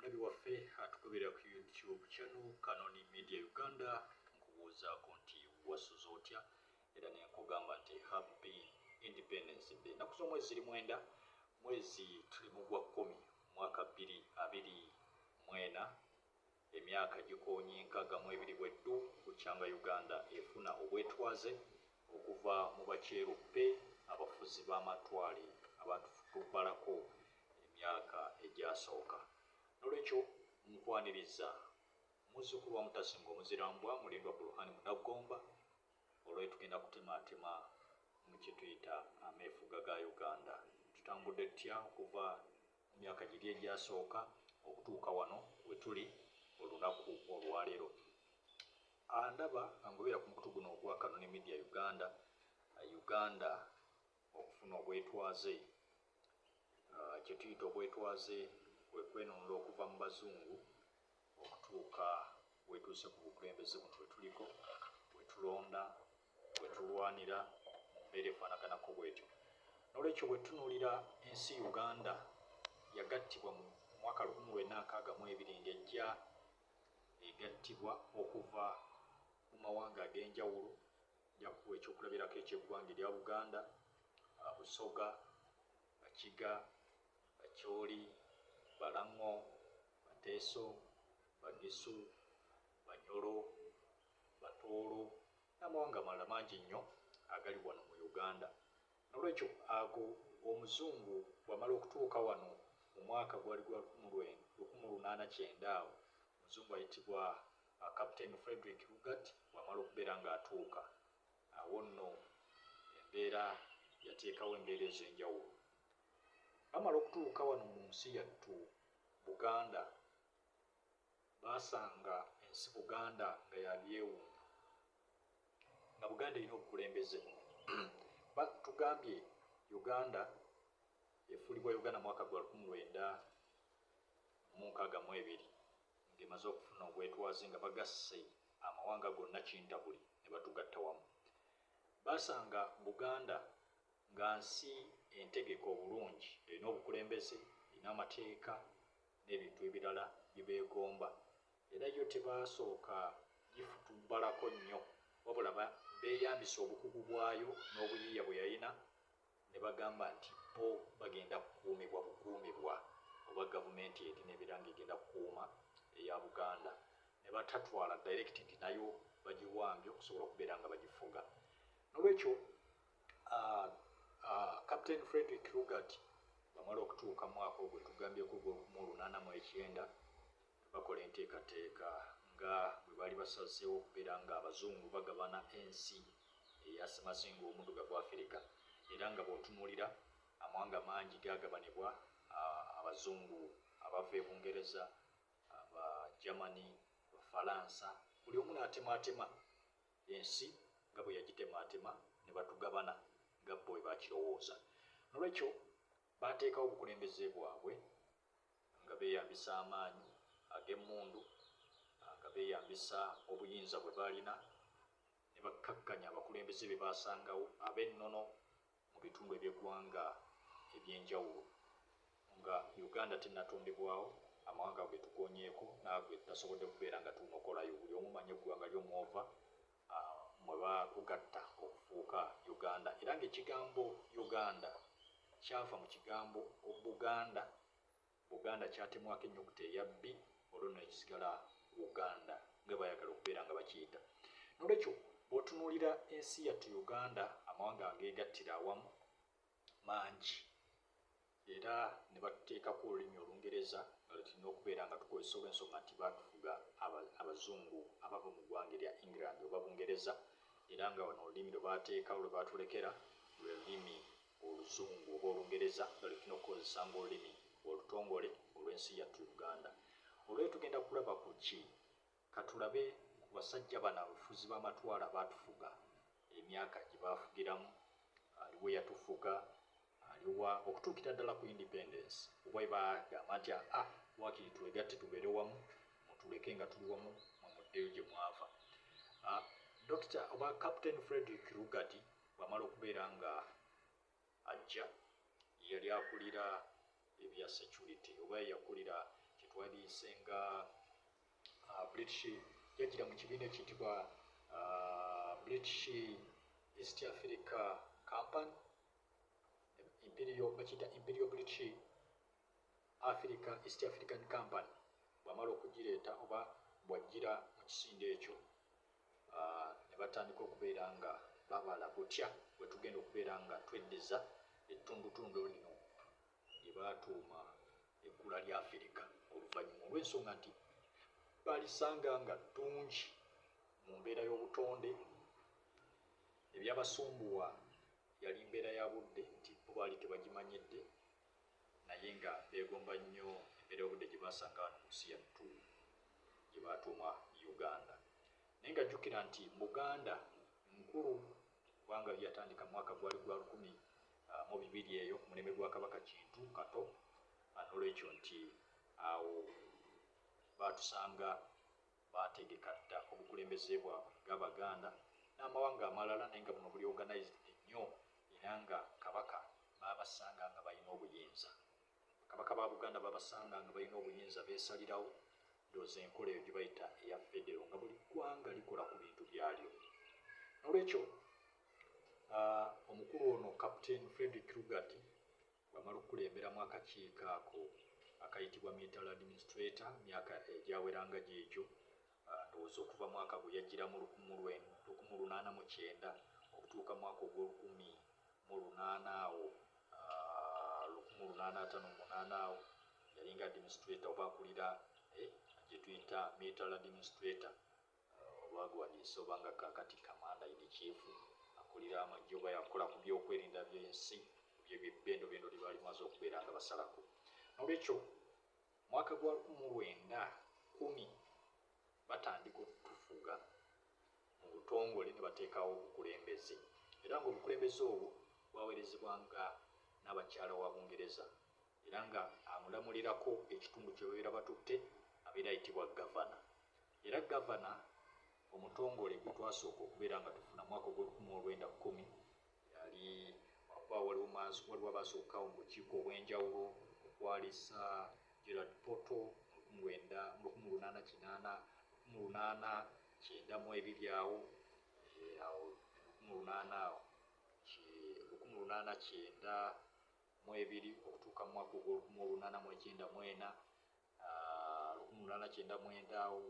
omulabi waffe atukubira ku YouTube channel Canon Media Uganda nkubuuzaako nti wasuze otya era nenkugamba nti Happy Independence Day. Ennaku z'omwezi ziri 9 mwezi tuli mu gwa 10 mwaka 2024 emyaka gikonye 62 bweddu bukyanga Uganda efuna obwetwaze okuva mu bakyeruppe abafuzi b'amatwale abatufubalako emyaka egyasooka. Nolwekyo nkwaniriza muzzukulu wa Mutasinga omuzirambwa mulindwa Burhan Munaggomba olwetugenda kutematema mu kye tuyita ameefuga ga Uganda. Tutambudde tutya okuva mu myaka giri egyasooka okutuuka wano we tuli olunaku olwaleero. Ndaba angoberera ku mukutu guno ogwa Canon Media Uganda okufuna obwetwaze kye tuyita obwetwaze kwe kwenunula okuva mu bazungu okutuuka wetuuse ku bukulembeze buno bwe tuliko, bwe tulonda, bwe tulwanira mu mbeera efaanaganako bwetyo. Nolwekyo bwe tunuulira ensi Uganda yagattibwa mu mwaka 1962 ng'ejja egattibwa okuva mu mawanga ag'enjawulo, jakuwa ekyokulabirako eky'eggwanga erya Buganda, Busoga, Bakiga, Bakyoli, Balango, Bateeso, Bagisu, Banyolo, Batoolo n'amawanga amalala mangi nnyo agali wano mu Uganda. Nolwekyo ago omuzungu bw'amala okutuuka wano mu mwaka gwali gwa 1890 awo, omuzungu ayitibwa Captain Frederick Lugard bw'amala okubeera ng'atuuka awo nno embeera yateekawo embeera ez'enjawulo. Bamala okutuuka wano mu nsi yattu Buganda, baasanga ensi Buganda nga yabyewuunya, nga Buganda erina obukulembeze. Tugambye Uganda efuulibwa Uganda mwaka gwa 1962 ng'emaze okufuna obwetwaze nga bagasse amawanga gonna kintabuli ne batugatta wamu. Baasanga Buganda nga nsi entegeke obulungi, erina obukulembeze, erina amateeka n'ebintu ebirala bye beegomba, era yo tebaasooka gifutubalako nnyo, wabula beeyambisa obukugu bwayo n'obuyiiya bwe yalina ne bagamba nti bo bagenda kukuumibwa oba gavumenti erina ebiranga egenda kukuuma eya Buganda, ne batatwala directed nayo bagiwambye okusobola okubeera nga bagifuga. Nolwekyo Captain Frederick Lugard bamala okutuuka mu mwaka ogwo tugambyeko gwa 1890 bakola enteekateeka nga bwe baali basazeewo okubeera nga abazungu bagabana ensi eya Ssemazinga omuddugavu Afirika, era nga bw'otunuulira amawanga mangi gaagabanibwa, abazungu abava e Bungereza, aba Germany, Abafalansa, buli omu n'atemaatema ensi nga bwe yagitemaatema ne batugabana nga bo bwe bakirowooza. Nolwekyo baateekawo obukulembeze bwabwe nga beeyambisa amaanyi ag'emmundu, nga beeyambisa obuyinza bwe baalina, ne bakkakkanya abakulembeze be baasangawo ab'ennono mu bitundu eby'eggwanga eby'enjawulo. Nga Uganda tennatondebwawo, amawanga ge tukoonyeeko naagwe tasobodde kubeera nga tunokolayo. Buli omu manyi eggwanga ly'omwova mwe batugatta okufuuka Uganda, era ng'ekigambo Uganda kyava mu kigambo Buganda. Buganda kyatemwako ennyukuta eya B, olwo nno ekisigala Uganda nga bayagala okubeera nga bakiyita. Nolwekyo bw'otunuulira ensi yattu Uganda, amawanga ageegattira awamu mangi, era ne batuteekako olulimi Olungereza nga tulina okubeera nga tukozesa olw'ensonga nti baatufuga abazungu abava mu ggwanga erya England oba Bungereza, era nga wano olulimi lwe baateekawo lwe baatulekera lwe lulimi Oluzungu oba Olungereza nga lwe tulina okukozesa ng'olulimi olutongole olw'ensi yattu Uganda. Olwo tugenda kulaba ku ki? Katulabe ku basajja bano abafuzi b'amatwale abaatufuga emyaka gye baafugiramu, aliwo yatufuga, aliwa okutuukira ddala ku independence, oba bwe bagamba nti waakiri twegatte tubeere wamu, mutuleke nga tuli wamu, muddeyo gye mwava. Dr. oba Captain Frederick Lugard bw'amala okubeera nga ajja, yali akulira ebya security oba yakulira twaliise nga British yajjira mu kibiina ekiyitibwa British East Africa Company, bakiyita Imperial British East African Company. Bwamala okugireeta oba bwajjira mu kisinde ekyo ne batandika okubeera nga babala butya bwe tugenda okubeera nga tweddeza ettundutundu lino lye baatuuma eggula lya Afirika oluvannyuma olw'ensonga nti balisanga nga ddungi mu mbeera y'obutonde. Ebyabasumbuwa yali mbeera ya budde nti bo baali tebagimanyidde, naye nga beegomba nnyo embeera y'obudde gye baasanga wano mu nsi yattu gye baatuuma Uganda. Naye nga jjukira nti Buganda nkulu kubanga yatandika mu mwaka gwali gwa 1200 eyo ku mulembe gwa Kabaka Kintu Kato, n'olwekyo nti awo baatusanga baategeka dda obukulembeze bwabwe ng'Abaganda n'amawanga amalala, naye nga buno buli organized nnyo era nga Kabaka baabasanga nga balina obuyinza. Kabaka ba Buganda baabasanga nga balina obuyinza beesalirawo, ndowooza enkola eyo gye bayita eya federo, nga buli ggwanga likola ku bintu byalyo. N'olwekyo omukulu ono Captain Frederick Lugard bw'amala okukulemberamu akakiiko ako akayitibwa Military Administrator myaka egyaweranga gyegyo, ndowooza okuva mwaka gwe yajjiramu 1809 okutuuka mwaka ogw'1858 awo 1858 awo yalinga administrator oba akulira gye tuyita Military Administrator olwagwanisa oba nga kakati Commander in Chief akulira amagye oba yakola ku byokwerinda by'ensi by'ebbendobendo lye baali bamaze okubeera nga basalako. N'olwekyo mwaka gwa 1910 batandika okutufuga mu butongole ne bateekawo obukulembeze, era ng'obukulembeze obwo bwaweerezebwanga n'abakyala wa Bungereza, era nga amulamulirako ekitundu kye babeera batutte abeera ayitibwa gavana. Era gavana omutongole gwe twasooka okubeera nga tufuna mwaka ogw'1910 yali waliwo abaasookawo mu bukiiko obw'enjawulo okwalisa Gerald Poto mu 1892 awo 1892 okutuuka mu mwaka ogw'1894 1899 awo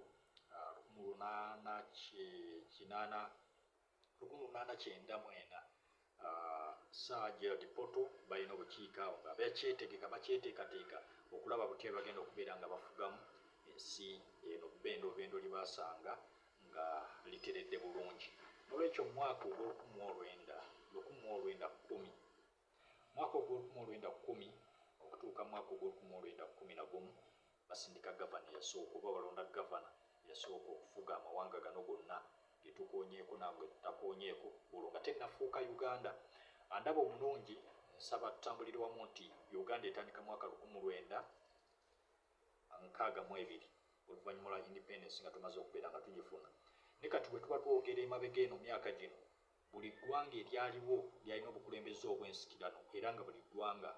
1894 Sir Gerald Poto balina obukiiko awo nga bakyeteekateeka okulaba butya bagenda okubeera nga bafugamu ensi eno bbendobendo lye baasanga nga literedde bulungi. N'olwekyo mu mwaka ogw'1910 okutuuka mwaka ogw'1911 basindika gavana yasooka oba balonda gavana yasooka okufuga amawanga gano gonna getukoonyeeko nabwe tutakoonyeeko olwo nga tennafuuka Uganda. Andaba omulungi nsaba tutambulire wamu nti Uganda etandika mwaka 1962 oluvannyuma lwa independence nga tumaze okubeera nga tugifuna. Ne kati bwe tuba twogera emabega eno myaka gino, buli ggwanga eryaliwo lyalina obukulembeze obw'ensikirano era nga buli ggwanga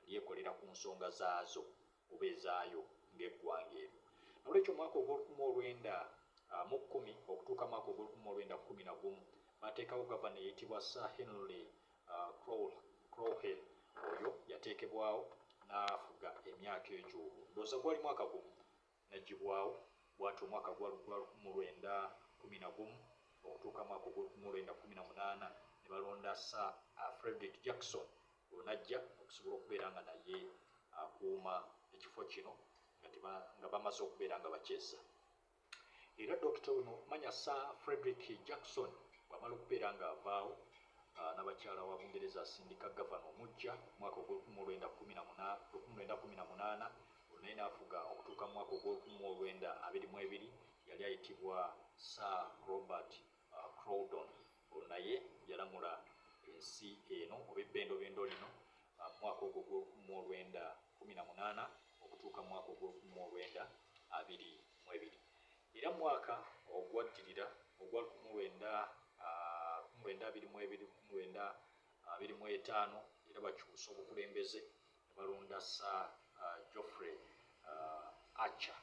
lyekolera ku nsonga zaazo oba ezaayo ng'eggwanga eryo. N'olwekyo omwaka ogw'1910 okutuuka mwaka ogw'1911 bateekawo gavana eyitibwa Sir Henry Crowell. Oyo yateekebwawo n'afuga emyaka egyo, ndowooza gwali mwaka gumu n'aggyibwawo. Bw'atyo omwaka gwali gwa 1911 okutuuka mwaka ogw'1918 ne balonda Sir Frederick Jackson onajja okusobola okubeera nga naye akuuma ekifo kino nga bamaze okubeera nga bakyesa. Era Dr. ono manya Sir Frederick Jackson bw'amala okubeera nga avaawo n'abakyala wa Bungereza asindika gavana omujja mwaka ogw'1918 naye n'afuga okutuuka mwaka ogw'1922 yali ayitibwa Sir Robert Crowdon. Ono naye yalamula ensi eno oba ebbendobendo lino mwaka ogw'1918 okutuuka mwaka ogw'1922. Era mwaka ogwaddirira ogwa 1925 era bakyusa obukulembeze ne balonda Sir Geoffrey Archer.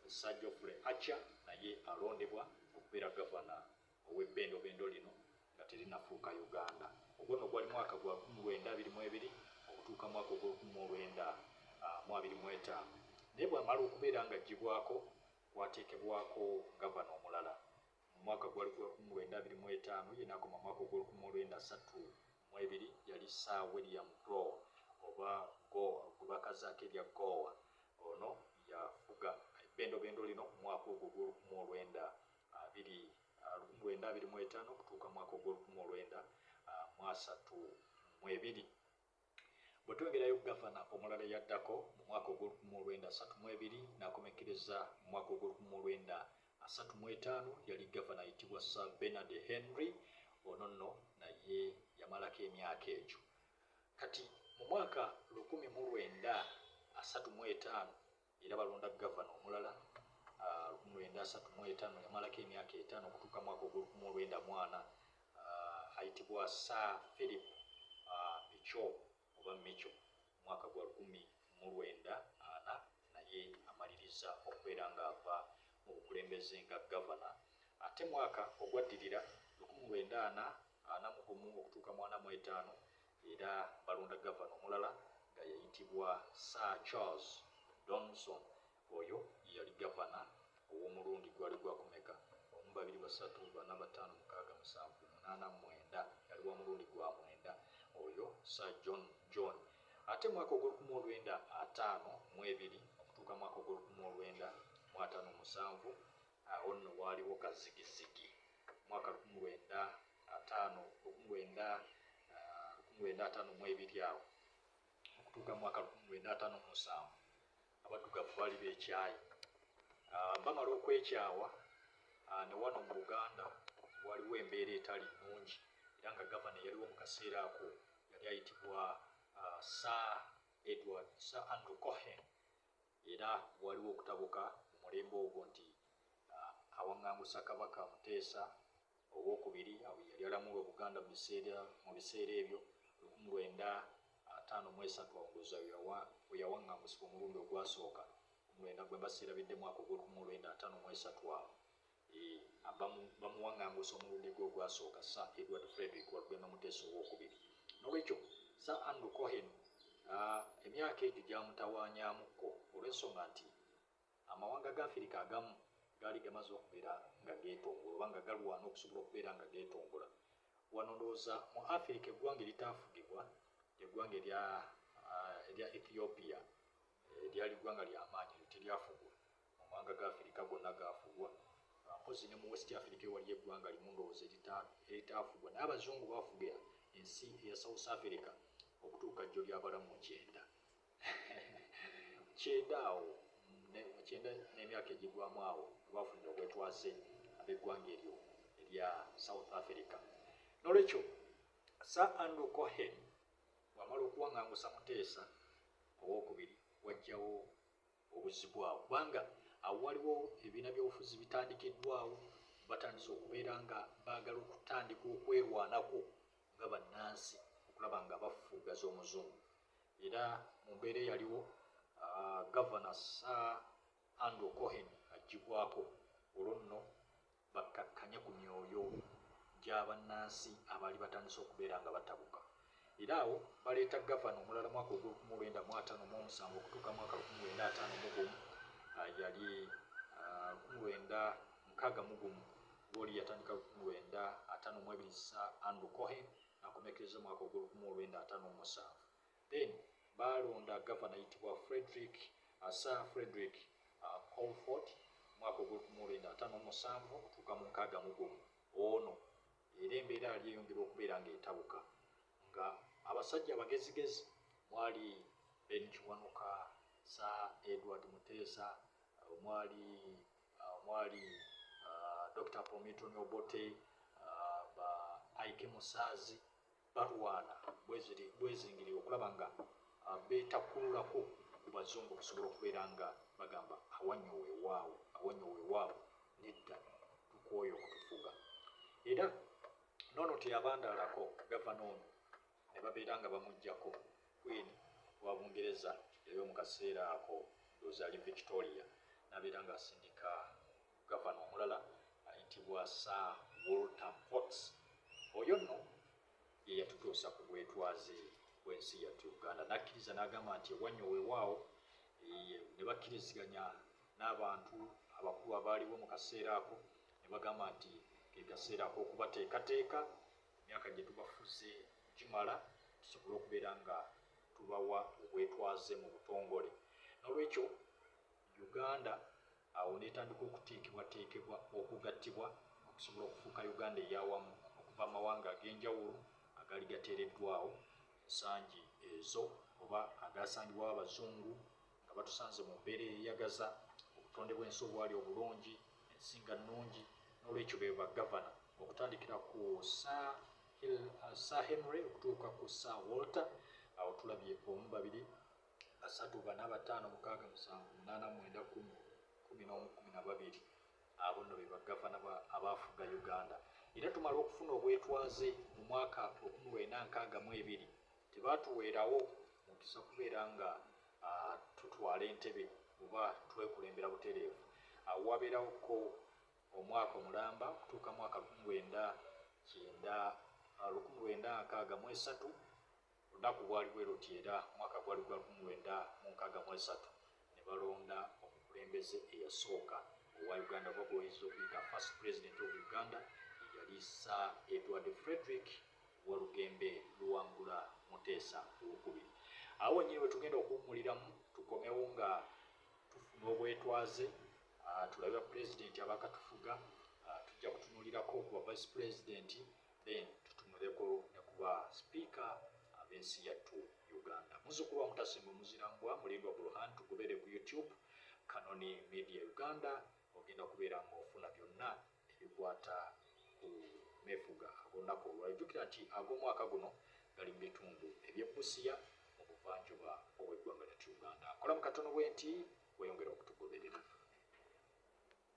Sir Geoffrey Archer naye alondebwa okubeera gavana ow'ebbendobendo lino nga terinafuuka Uganda. Ogwo nno gwali mwaka gwa 1922 okutuuka mwaka ogw'1925. Naye bw'amala okubeera nga aggyibwako wateekebwako gavana omulala. Mu mwaka gwali gwa 1925 ye n'akoma mwaka ogw'1932 yali Sir William Gore oba gwe bakazaako erya Goa. Ono yafuga ebbendobendo lino mu mwaka ogwo ogw'1925 okutuuka mwaka ogw'1932. Bwe twongerayo gavana omulala yaddako mu mwaka ogw'1932 n'akomekkereza mu mwaka ogw'1935 yali gavana ayitibwa Sir Bernard Henry. Ono nno naye yamalako emyaka egyo. Kati mu mwaka 1935 era balonda gavana omulala 1935 yamalako emyaka 5 okutuuka mwaka ogw'1940 ayitibwa Sir Philip Micho oba Micho mwaka gwa 1940 naye amaliriza okubeera ng'ava mu bukulembeze nga gavana. Ate mwaka ogwaddirira 1941 okutuuka 1945 era balonda gavana omulala nga yayitibwa Sir Charles Donson. Oyo yali gavana ow'omulundi gwali gwakumeka 2 3 4 5 6 7 8 9 yali wa mulundi gwa 9 oyo Sir John. Ate mwaka ogw'1952 okutuuka mwaka ogw'1957 awo nno waaliwo kazigizigi. Mwaka 1952 awo okutuuka mwaka 1957 abaddugavu baali beekyayi. Bamala okwekyawa ne wano mu Buganda waliwo embeera etali nnungi era nga gavana yaliwo mu kaseera ako yali ayitibwa Sir Andrew Cohen. Era waliwo okutabuka mu mulembe ogwo nti awaŋŋangusa Kabaka Muteesa owookubiri yali alamula Obuganda mu biseera ebyo 1953 awongoza we yawaŋŋangusibwa omulundi ogwasooka 19 gwe mbasirabidde mwaka ogw'1953 awo bamuwaŋŋangusa omulundi gwe ogwasooka Sir Edward Frederick Walugembe Muteesa owookubiri. Nolwekyo Sir Andrew Cohen emyaka egyo gyamutawaanyamukko olw'ensonga nti amawanga ga Afirika agamu gaali gamaze okubeera nga geetongola oba nga galwana okusobola okubeera nga geetongola. Wano ndowooza mu Afirika eggwanga eritaafugibwa eggwanga erya Ethiopia eryali ggwanga ly'amaanyi teryafugwa. Mu mawanga ga Afirika gonna gaafugwa. Mpozi ne mu West Africa ewali eggwanga limu ndowooza eritaafugwa naye abazungu baafuga ensi eya South Africa okutuuka jjo ly'abalamu 9 awo 9 n'emyaka egigwamu awo baafunye obwetwaze ab'eggwanga eryo erya South Africa. Nolwekyo Sir Andrew Cohen bw'amala okuwaŋŋangusa Muteesa owookubiri wajjawo obuzibu awo kubanga awo waliwo ebibiina by'obufuzi bitandikiddwawo batandise okubeera nga baagala okutandika okwerwanako nga bannansi okulaba nga bafugaza omuzungu. Era mu mbeera eyaliwo gavana Sir Andrew Cohen aggyibwako olwo nno bakkakkanya ku myoyo gy'abannansi abaali batandise okubeera nga batabuka. Era awo baleeta gavana omulala mwaka ogw'1957 okutuuka mwaka 1951 yali 1961 gooli yatandika 1952 Sir Andrew Cohen akomekkereza mwaka ogw'1957. Then balonda gavana ayitibwa Sir Frederick Colford mwaka ogw'1957 okutuuka mu 61 ono era embeera yali eyongera okubeera ng'etabuka nga abasajja abagezigezi mwali Ben Kiwanuka, Sir Edward Muteesa, mwali Dr. Pomiton Obote, Ike Musaazi balwana bwezingirira okulaba nga beetakululako ku bazungu okusobola okubeera nga bagamba awanyoowe waawo nedda tukwoye okutufuga. Era noono teyabandaalako gavana ono ne babeera nga bamuggyako Queen wa Bungereza yali mu kaseera ako Rosalie Victoria nabeera ng'asindika gavana omulala ayitibwa Sir Walter Potts. Oyo nno ye yatutuusa ku bwetwaze bw'ensi yattu Uganda. Nakkiriza n'agamba nti ewannyo weewaawo ne bakkiriziganya n'abantu abakulu abaaliwo mu kaseera ako ne bagamba nti ke kaseera ak'okubateekateeka emyaka gye tubafuze gimala tusobole okubeera nga tubawa obwetwaze mu butongole. N'olwekyo Uganda awo netandika okuteekebwateekebwa okugattibwa okusobola okufuuka Uganda eyawamu okuva amawanga ag'enjawulo agali gateereddwawo ensangi ezo oba agasangibwawo abazungu nga batusanze mu mbeera eyeyagaza obutonde bw'ensi obwali obulungi ensinga nnungi. N'olwekyo be bagavana okutandikira ku Sir Henry okutuuka ku Sir Walter. Awo tulabye 1 2 3 4 5 6 7 8 9 10 11 12 abo nno be bagavana abaafuga Uganda. Era tumala okufuna obwetwaze mu mwaka 1962 tebaatuweerawo mukisa kubeera nga tutwala entebe oba twekulembera butereevu. Awo wabeerawoko omwaka omulamba okutuuka mwaka 1963 olunaku bwali bwe luti era mwaka gwali gwa 1963 ne balonda omukulembeze eyasooka owa Uganda oba bw'oyinza okuyita first president of Uganda yali Sir Edward Frederick Walugembe Luwangula Muteesa II. Awo nyewe we tugenda okuwummuliramu tukomewo nga tufuna obwetwaze tulabe pulezidenti abakatufuga tujja kutunulirako kuba vice president then tutunuleko ne kuba speaker ab'ensi yattu Uganda. Muzzukulu wa Mutasimba Muzirambwa Mulindwa Burhan tugobere ku YouTube Kanoni Media Uganda ogenda kubeera ng'ofuna byonna ebikwata ku meefuga ag'olunaku olwajjukira nti ag'omwaka guno gali mu bitundu eby'e Busia mu buvanjuba obw'eggwanga lyattu Uganda. Nkolamu katono bwe nti